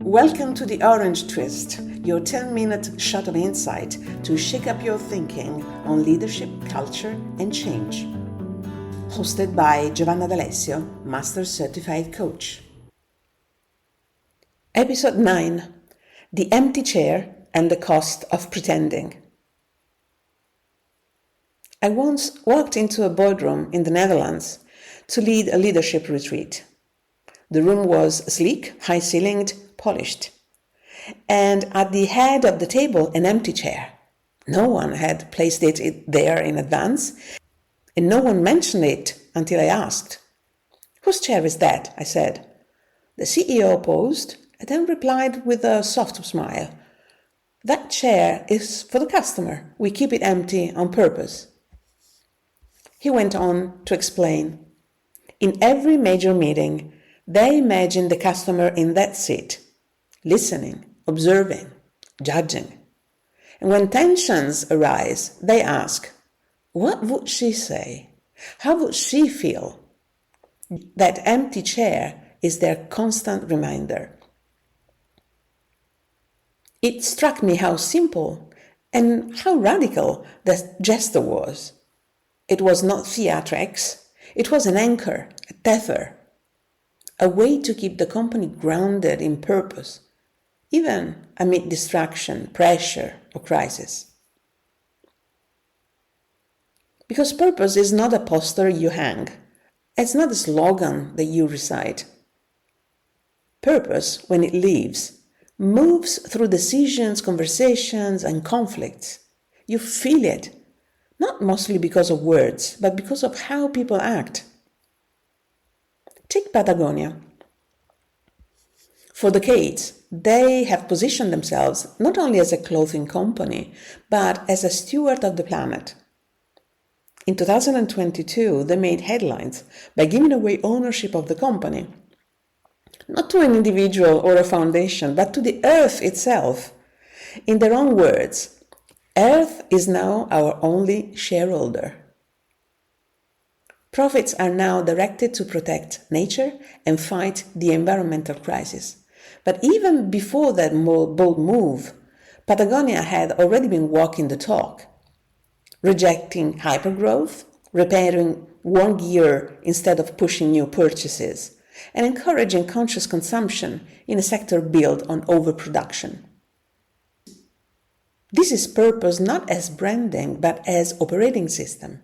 Welcome to the Orange Twist, your 10-minute shot of insight to shake up your thinking on leadership, culture, and change. Hosted by Giovanna D'Alessio, Master Certified Coach. Episode 9: The Empty Chair and the Cost of Pretending. I once walked into a boardroom in the Netherlands to lead a leadership retreat. The room was sleek, high-ceilinged, polished, and at the head of the table an empty chair. No one had placed it there in advance, and no one mentioned it until I asked. "Whose chair is that?" I said. The CEO paused and then replied with a soft smile. "That chair is for the customer. We keep it empty on purpose." He went on to explain. In every major meeting, they imagine the customer in that seat, listening, observing, judging. And when tensions arise, they ask, what would she say? How would she feel? That empty chair is their constant reminder. It struck me how simple and how radical that gesture was. It was not theatrics, it was an anchor, a tether, a way to keep the company grounded in purpose, even amid distraction, pressure, or crisis. Because purpose is not a poster you hang. It's not a slogan that you recite. Purpose, when it lives, moves through decisions, conversations, and conflicts. You feel it, not mostly because of words, but because of how people act. Take Patagonia. For decades, they have positioned themselves not only as a clothing company, but as a steward of the planet. In 2022, they made headlines by giving away ownership of the company, not to an individual or a foundation, but to the earth itself. In their own words, Earth is now our only shareholder. Profits are now directed to protect nature and fight the environmental crisis. But even before that bold move, Patagonia had already been walking the talk, rejecting hypergrowth, repairing worn gear instead of pushing new purchases, and encouraging conscious consumption in a sector built on overproduction. This is purpose not as branding, but as operating system.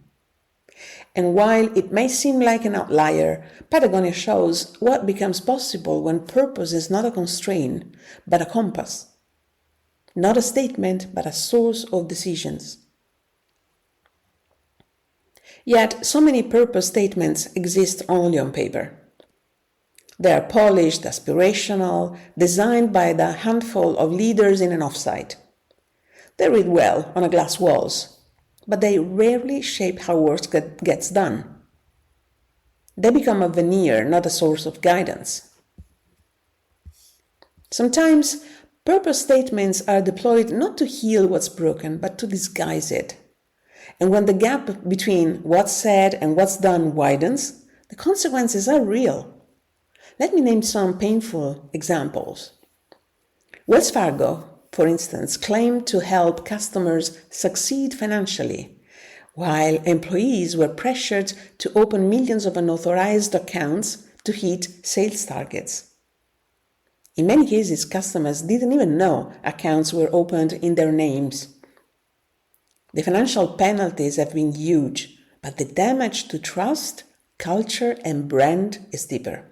And while it may seem like an outlier, Patagonia shows what becomes possible when purpose is not a constraint, but a compass. Not a statement, but a source of decisions. Yet, so many purpose statements exist only on paper. They are polished, aspirational, designed by the handful of leaders in an offsite. They read well on glass walls, but they rarely shape how work gets done. They become a veneer, not a source of guidance. Sometimes, purpose statements are deployed not to heal what's broken, but to disguise it. And when the gap between what's said and what's done widens, the consequences are real. Let me name some painful examples. Wells Fargo, for instance, claimed to help customers succeed financially, while employees were pressured to open millions of unauthorized accounts to hit sales targets. In many cases, customers didn't even know accounts were opened in their names. The financial penalties have been huge, but the damage to trust, culture, and brand is deeper.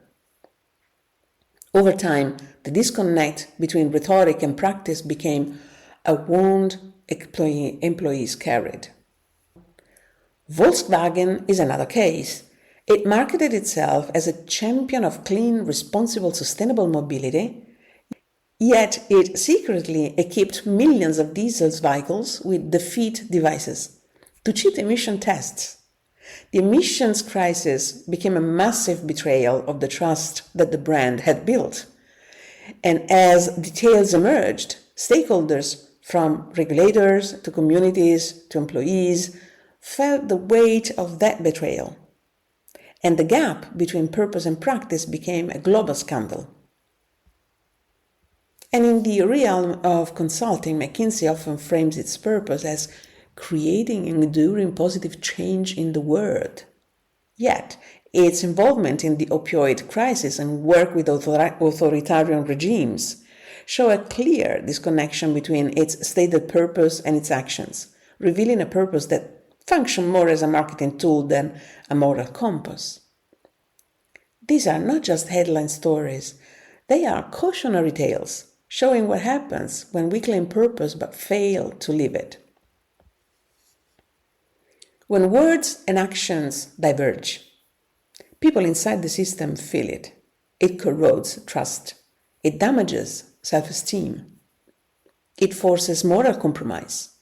Over time, the disconnect between rhetoric and practice became a wound employees carried. Volkswagen is another case. It marketed itself as a champion of clean, responsible, sustainable mobility, yet it secretly equipped millions of diesel vehicles with defeat devices to cheat emission tests. The emissions crisis became a massive betrayal of the trust that the brand had built. And as details emerged, stakeholders from regulators to communities to employees felt the weight of that betrayal. And the gap between purpose and practice became a global scandal. And in the realm of consulting, McKinsey often frames its purpose as creating enduring positive change in the world. Yet, its involvement in the opioid crisis and work with authoritarian regimes show a clear disconnection between its stated purpose and its actions, revealing a purpose that functions more as a marketing tool than a moral compass. These are not just headline stories, they are cautionary tales, showing what happens when we claim purpose but fail to live it. When words and actions diverge, people inside the system feel it. It corrodes trust. It damages self-esteem. It forces moral compromise.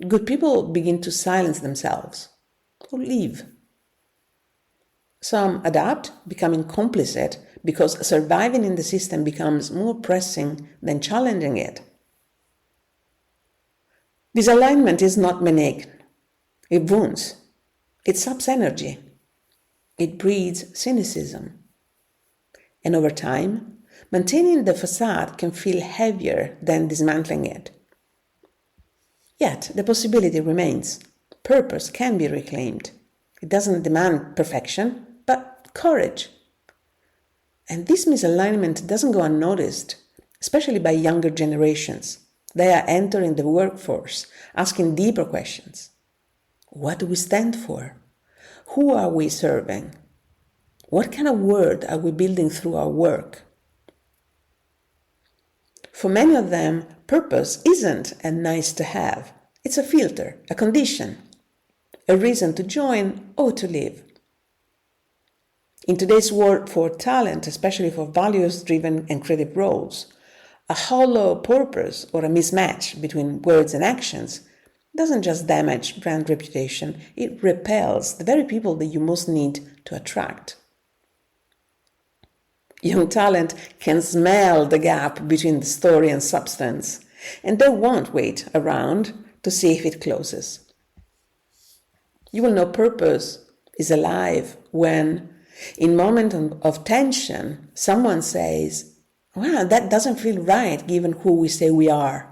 Good people begin to silence themselves or leave. Some adapt, becoming complicit because surviving in the system becomes more pressing than challenging it. Disalignment is not benign. It wounds. It saps energy. It breeds cynicism. And over time, maintaining the facade can feel heavier than dismantling it. Yet, the possibility remains. Purpose can be reclaimed. It doesn't demand perfection, but courage. And this misalignment doesn't go unnoticed, especially by younger generations. They are entering the workforce, asking deeper questions. What do we stand for? Who are we serving? What kind of world are we building through our work? For many of them, purpose isn't a nice to have. It's a filter, a condition, a reason to join or to leave. In today's war for talent, especially for values-driven and creative roles, a hollow purpose or a mismatch between words and actions doesn't just damage brand reputation, it repels the very people that you most need to attract. Young talent can smell the gap between the story and substance, and they won't wait around to see if it closes. You will know purpose is alive when, in moments of tension, someone says, "Wow, that doesn't feel right given who we say we are."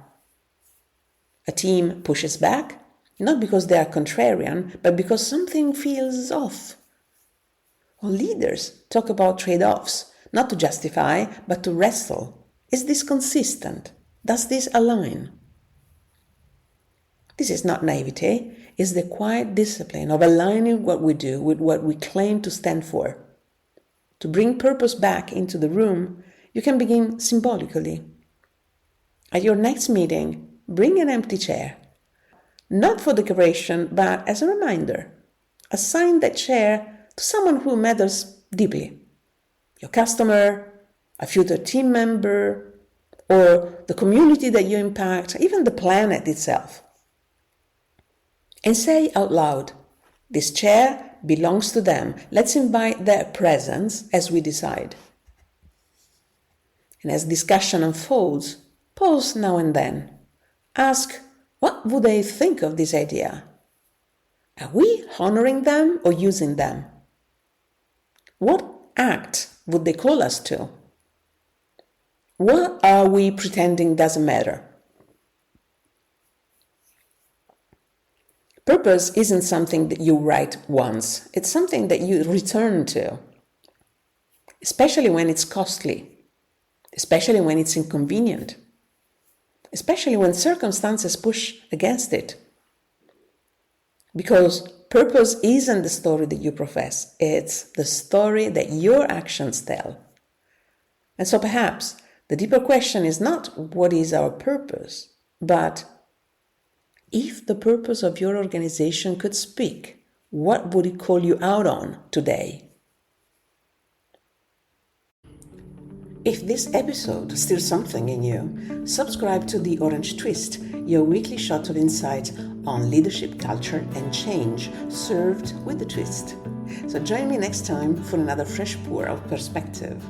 A team pushes back, not because they are contrarian, but because something feels off. Or leaders talk about trade-offs, not to justify, but to wrestle. Is this consistent? Does this align? This is not naivete, it's the quiet discipline of aligning what we do with what we claim to stand for. To bring purpose back into the room, you can begin symbolically. At your next meeting, bring an empty chair. Not for decoration, but as a reminder. Assign that chair to someone who matters deeply. Your customer, a future team member, or the community that you impact, even the planet itself. And say out loud, this chair belongs to them. Let's invite their presence as we decide. And as discussion unfolds, pause now and then. Ask, what would they think of this idea? Are we honoring them or using them? What act would they call us to? What are we pretending doesn't matter? Purpose isn't something that you write once. It's something that you return to, especially when it's costly, especially when it's inconvenient, especially when circumstances push against it. Because purpose isn't the story that you profess, it's the story that your actions tell. And so perhaps the deeper question is not what is our purpose, but if the purpose of your organization could speak, what would it call you out on today? If this episode stirs something in you, subscribe to The Orange Twist, your weekly shot of insight on leadership, culture, and change, served with a twist. So join me next time for another fresh pour of perspective.